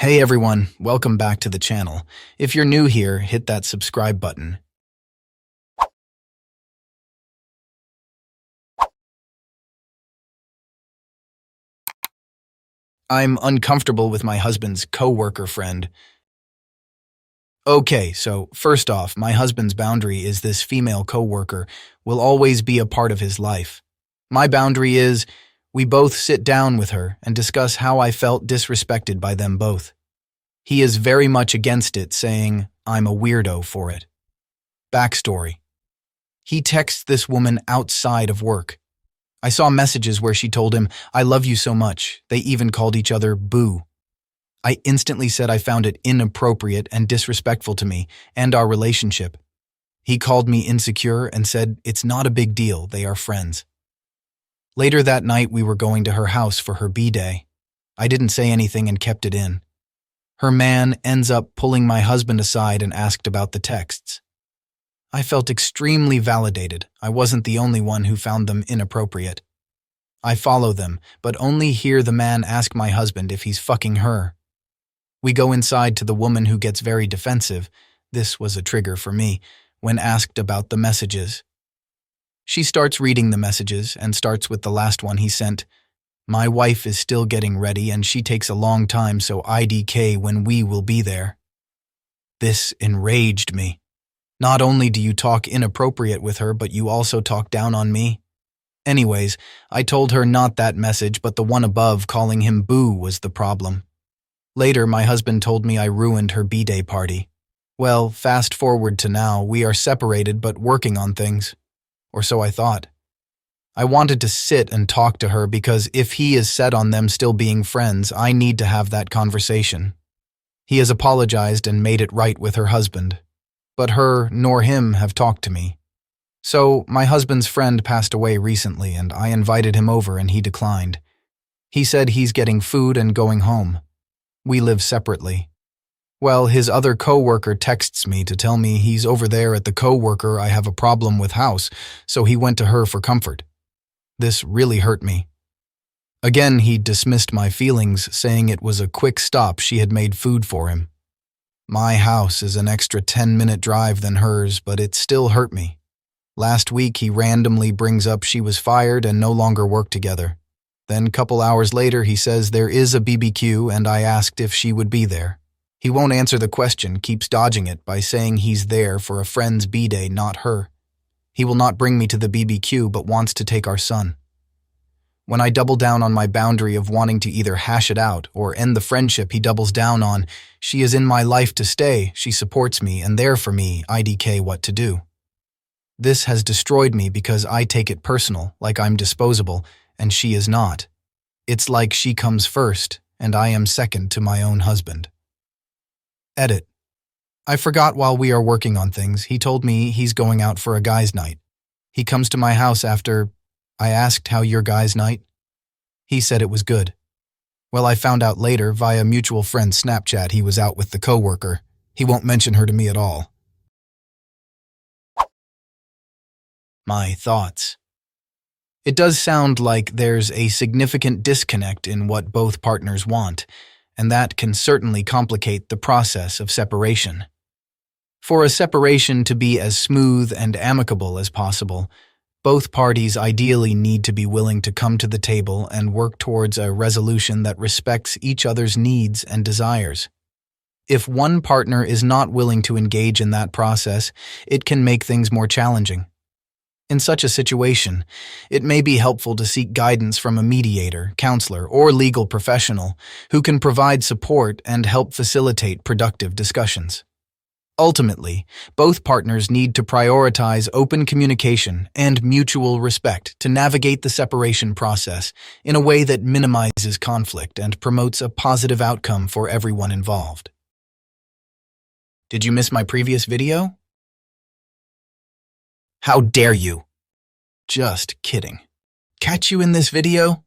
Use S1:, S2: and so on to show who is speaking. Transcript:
S1: Hey everyone, welcome back to the channel. If you're new here, hit that subscribe button. I'm uncomfortable with my husband's coworker friend. Okay, so first off, my husband's boundary is this female coworker will always be a part of his life. My boundary is we both sit down with her and discuss how I felt disrespected by them both. He is very much against it, saying I'm a weirdo for it. Backstory. He texts this woman outside of work. I saw messages where she told him, "I love you so much." They even called each other boo. I instantly said I found it inappropriate and disrespectful to me and our relationship. He called me insecure and said it's not a big deal, they are friends. Later that night we were going to her house for her B-day. I didn't say anything and kept it in. Her man ends up pulling my husband aside and asked about the texts. I felt extremely validated. I wasn't the only one who found them inappropriate. I follow them, but only hear the man ask my husband if he's fucking her. We go inside to the woman who gets very defensive. This was a trigger for me when asked about the messages. She starts reading the messages and starts with the last one he sent. "My wife is still getting ready and she takes a long time, so IDK when we will be there." This enraged me. Not only do you talk inappropriate with her, but you also talk down on me. Anyways, I told her not that message, but the one above calling him boo was the problem. Later, my husband told me I ruined her B-day party. Well, fast forward to now, we are separated but working on things. Or so I thought. I wanted to sit and talk to her because if he is set on them still being friends, I need to have that conversation. He has apologized and made it right with her husband. But her nor him have talked to me. So, my husband's friend passed away recently and I invited him over and he declined. He said he's getting food and going home. We live separately. Well, his other coworker texts me to tell me he's over there at the coworker I have a problem with house, so he went to her for comfort. This really hurt me. Again, he dismissed my feelings, saying it was a quick stop she had made food for him. My house is an extra 10-minute drive than hers, but it still hurt me. Last week, he randomly brings up she was fired and no longer work together. Then, couple hours later, he says there is a BBQ and I asked if she would be there. He won't answer the question, keeps dodging it by saying he's there for a friend's B-day, not her. He will not bring me to the BBQ but wants to take our son. When I double down on my boundary of wanting to either hash it out or end the friendship, he doubles down on, "She is in my life to stay, she supports me, and there for me, IDK what to do." This has destroyed me because I take it personal, like I'm disposable, and she is not. It's like she comes first, and I am second to my own husband. Edit. I forgot while we are working on things, he told me he's going out for a guy's night. He comes to my house after... I asked how your guy's night? He said it was good. Well, I found out later via mutual friend Snapchat he was out with the coworker. He won't mention her to me at all. My thoughts. It does sound like there's a significant disconnect in what both partners want, and that can certainly complicate the process of separation. For a separation to be as smooth and amicable as possible, both parties ideally need to be willing to come to the table and work towards a resolution that respects each other's needs and desires. If one partner is not willing to engage in that process, it can make things more challenging. In such a situation, it may be helpful to seek guidance from a mediator, counselor, or legal professional who can provide support and help facilitate productive discussions. Ultimately, both partners need to prioritize open communication and mutual respect to navigate the separation process in a way that minimizes conflict and promotes a positive outcome for everyone involved. Did you miss my previous video? How dare you? Just kidding. Catch you in this video?